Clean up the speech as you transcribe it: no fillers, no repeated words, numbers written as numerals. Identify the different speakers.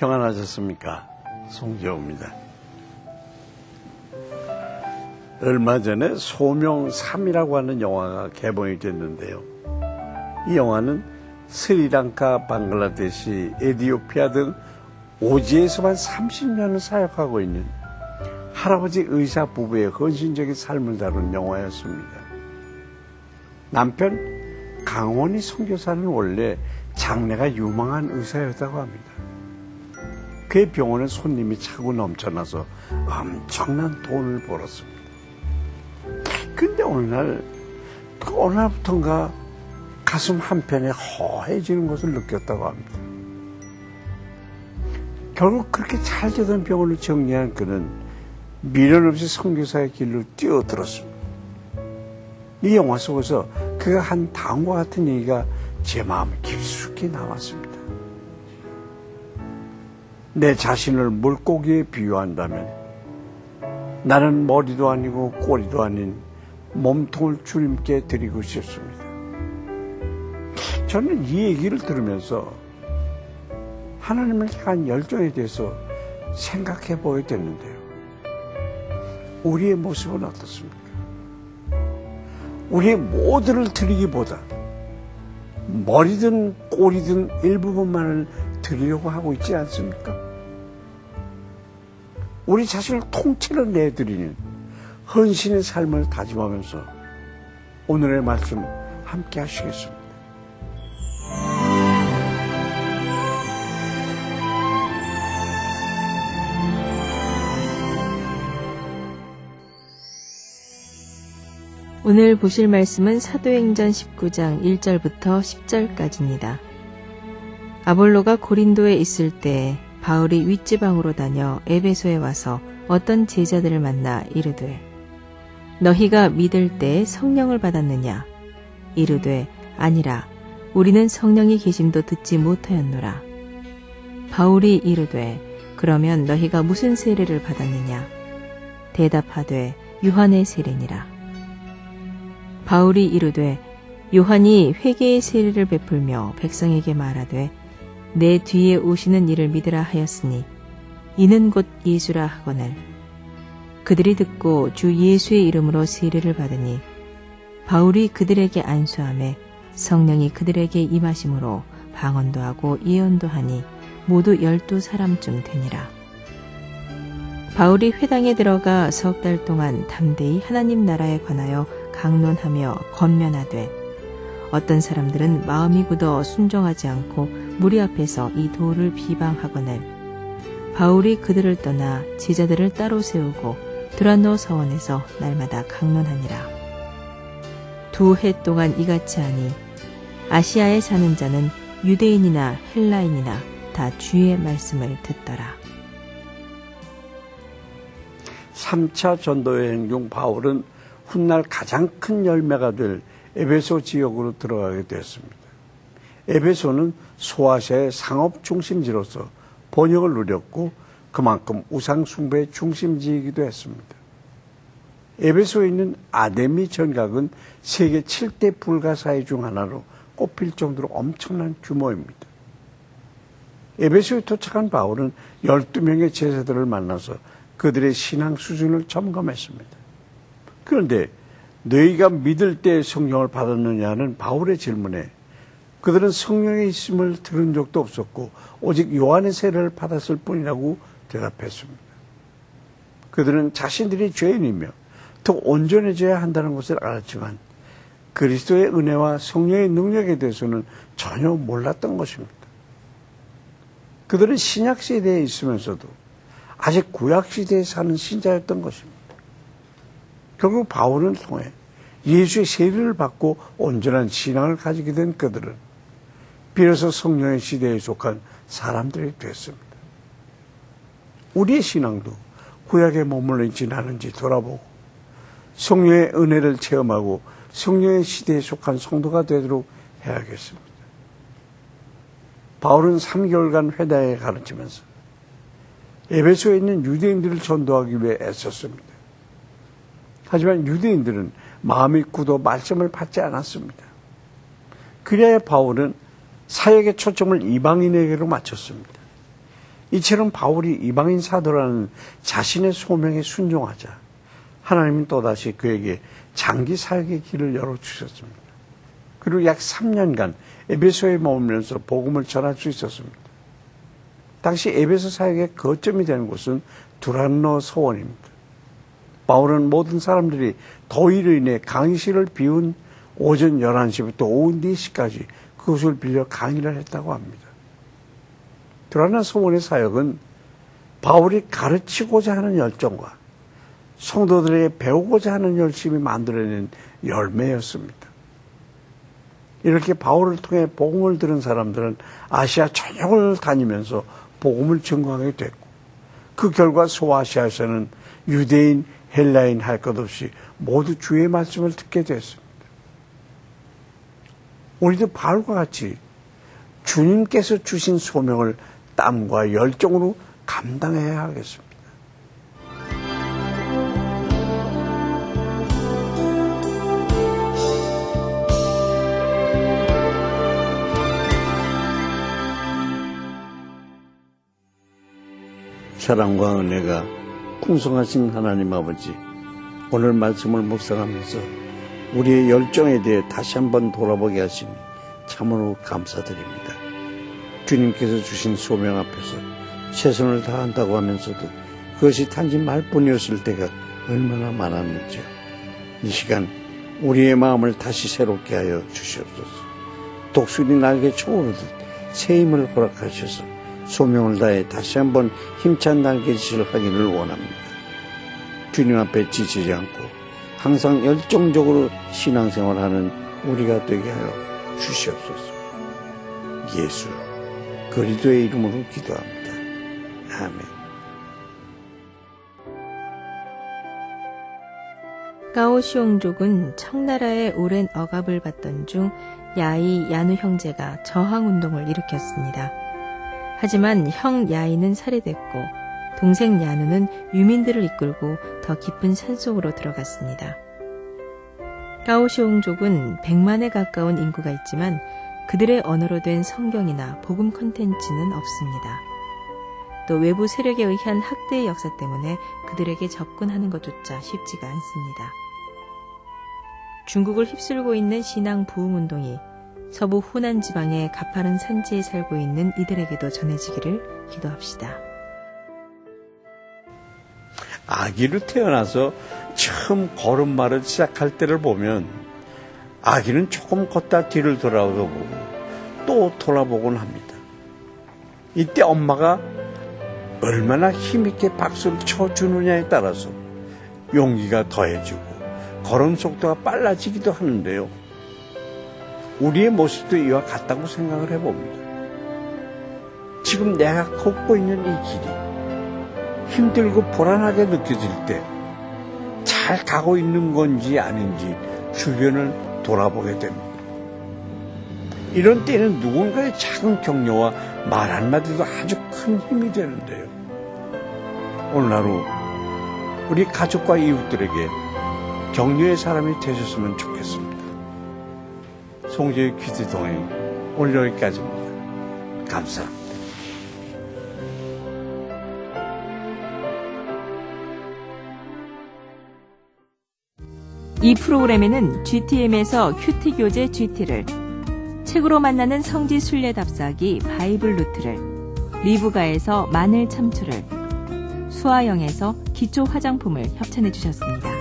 Speaker 1: 평안하셨습니까? 송재호입니다. 얼마 전에 소명 3이라고 하는 영화가 개봉이 됐는데요. 이 영화는 스리랑카, 방글라데시, 에티오피아 등 오지에서만 30년을 사역하고 있는 할아버지 의사 부부의 헌신적인 삶을 다룬 영화였습니다. 남편 강원희 선교사는 원래 장래가 유망한 의사였다고 합니다. 그의 병원에 손님이 차고 넘쳐나서 엄청난 돈을 벌었습니다. 근데 어느 날부턴가 가슴 한편에 허해지는 것을 느꼈다고 합니다. 결국 그렇게 잘 되던 병원을 정리한 그는 미련 없이 선교사의 길로 뛰어들었습니다. 이 영화 속에서 그가 한 다음과 같은 얘기가 제 마음 깊숙이 남았습니다. 내 자신을 물고기에 비유한다면 나는 머리도 아니고 꼬리도 아닌 몸통을 주님께 드리고 싶습니다. 저는 이 얘기를 들으면서 하나님을 향한 열정에 대해서 생각해 보게 됐는데요. 우리의 모습은 어떻습니까? 우리의 모두를 드리기보다 머리든 꼬리든 일부분만을 드리려고 하고 있지 않습니까? 우리 자신을 통째로 내드리는 헌신의 삶을 다짐하면서 오늘의 말씀 함께 하시겠습니다.
Speaker 2: 오늘 보실 말씀은 사도행전 19장 1절부터 10절까지입니다. 아볼로가 고린도에 있을 때 바울이 윗지방으로 다녀 에베소에 와서 어떤 제자들을 만나 이르되 너희가 믿을 때 성령을 받았느냐? 이르되 아니라 우리는 성령이 계심도 듣지 못하였노라. 바울이 이르되 그러면 너희가 무슨 세례를 받았느냐? 대답하되 요한의 세례니라. 바울이 이르되 요한이 회개의 세례를 베풀며 백성에게 말하되 내 뒤에 오시는 이를 믿으라 하였으니 이는 곧 예수라 하거늘 그들이 듣고 주 예수의 이름으로 세례를 받으니 바울이 그들에게 안수하매 성령이 그들에게 임하심으로 방언도 하고 예언도 하니 모두 12사람쯤 되니라. 바울이 회당에 들어가 석 달 동안 담대히 하나님 나라에 관하여 강론하며 권면하되 어떤 사람들은 마음이 굳어 순종하지 않고 무리 앞에서 이 도를 비방하거늘 바울이 그들을 떠나 제자들을 따로 세우고 드라노 서원에서 날마다 강론하니라. 2해 동안 이같이 하니 아시아에 사는 자는 유대인이나 헬라인이나 다 주의 말씀을 듣더라.
Speaker 1: 3차 전도여행 중 바울은 훗날 가장 큰 열매가 될 에베소 지역으로 들어가게 되었습니다. 에베소는 소아시아의 상업 중심지로서 번영을 누렸고 그만큼 우상 숭배의 중심지이기도 했습니다. 에베소에 있는 아데미 전각은 세계 7대 불가사의 중 하나로 꼽힐 정도로 엄청난 규모입니다. 에베소에 도착한 바울은 12명의 제자들을 만나서 그들의 신앙 수준을 점검했습니다. 그런데 너희가 믿을 때 성령을 받았느냐는 바울의 질문에 그들은 성령의 있음을 들은 적도 없었고 오직 요한의 세례를 받았을 뿐이라고 대답했습니다. 그들은 자신들이 죄인이며 더 온전해져야 한다는 것을 알았지만 그리스도의 은혜와 성령의 능력에 대해서는 전혀 몰랐던 것입니다. 그들은 신약시대에 있으면서도 아직 구약시대에 사는 신자였던 것입니다. 결국 바울을 통해 예수의 세례를 받고 온전한 신앙을 가지게 된 그들은 비로소 성령의 시대에 속한 사람들이 됐습니다. 우리의 신앙도 구약에 머물러 있지 않은지 돌아보고 성령의 은혜를 체험하고 성령의 시대에 속한 성도가 되도록 해야겠습니다. 바울은 3개월간 회당에 가르치면서 에베소에 있는 유대인들을 전도하기 위해 애썼습니다. 하지만 유대인들은 마음이 굳어 말씀을 받지 않았습니다. 그래야 바울은 사역의 초점을 이방인에게로 맞췄습니다. 이처럼 바울이 이방인 사도라는 자신의 소명에 순종하자 하나님은 또다시 그에게 장기 사역의 길을 열어주셨습니다. 그리고 약 3년간 에베소에 머물면서 복음을 전할 수 있었습니다. 당시 에베소 사역의 거점이 되는 곳은 두란노 서원입니다. 바울은 모든 사람들이 더위로 인해 강의실을 비운 오전 11시부터 오후 4시까지 그곳을 빌려 강의를 했다고 합니다. 두란노 서원의 사역은 바울이 가르치고자 하는 열정과 성도들에게 배우고자 하는 열심이 만들어낸 열매였습니다. 이렇게 바울을 통해 복음을 들은 사람들은 아시아 전역을 다니면서 복음을 증거하게 됐고 그 결과 소아시아에서는 유대인, 헬라인 할 것 없이 모두 주의 말씀을 듣게 됐습니다. 우리도 바울과 같이 주님께서 주신 소명을 땀과 열정으로 감당해야 하겠습니다. 사랑과 은혜가 풍성하신 하나님 아버지, 오늘 말씀을 묵상하면서 우리의 열정에 대해 다시 한번 돌아보게 하시니 참으로 감사드립니다. 주님께서 주신 소명 앞에서 최선을 다한다고 하면서도 그것이 단지 말뿐이었을 때가 얼마나 많았는지요. 이 시간 우리의 마음을 다시 새롭게 하여 주시옵소서. 독수리 날개 초오르듯 새 힘을 허락하셔서 소명을 다해 다시 한번 힘찬 날개짓을 하기를 원합니다. 주님 앞에 지치지 않고 항상 열정적으로 신앙생활하는 우리가 되게 하여 주시옵소서. 예수 그리스도의 이름으로 기도합니다. 아멘.
Speaker 2: 가오시옹족은 청나라의 오랜 억압을 받던 중 야이, 야누 형제가 저항운동을 일으켰습니다. 하지만 형 야이는 살해됐고 동생 야누는 유민들을 이끌고 더 깊은 산속으로 들어갔습니다. 가오시옹족은 100만에 가까운 인구가 있지만 그들의 언어로 된 성경이나 복음 콘텐츠는 없습니다. 또 외부 세력에 의한 학대의 역사 때문에 그들에게 접근하는 것조차 쉽지가 않습니다. 중국을 휩쓸고 있는 신앙 부흥운동이 서부 후난 지방의 가파른 산지에 살고 있는 이들에게도 전해지기를 기도합시다.
Speaker 1: 아기로 태어나서 처음 걸음마를 시작할 때를 보면 아기는 조금 걷다 뒤를 돌아보고 또 돌아보곤 합니다. 이때 엄마가 얼마나 힘있게 박수를 쳐주느냐에 따라서 용기가 더해지고 걸음 속도가 빨라지기도 하는데요. 우리의 모습도 이와 같다고 생각을 해봅니다. 지금 내가 걷고 있는 이 길이 힘들고 불안하게 느껴질 때 잘 가고 있는 건지 아닌지 주변을 돌아보게 됩니다. 이런 때는 누군가의 작은 격려와 말 한마디도 아주 큰 힘이 되는데요. 오늘 하루 우리 가족과 이웃들에게 격려의 사람이 되셨으면 좋겠습니다. 송지의 퀴즈 동행 오늘 여기까지입니다. 감사합니다.
Speaker 2: 이 프로그램에는 GTM에서 큐티 교재 GT를, 책으로 만나는 성지 순례 답사기 바이블 루트를, 리브가에서 마늘 참초를, 수아영에서 기초 화장품을 협찬해 주셨습니다.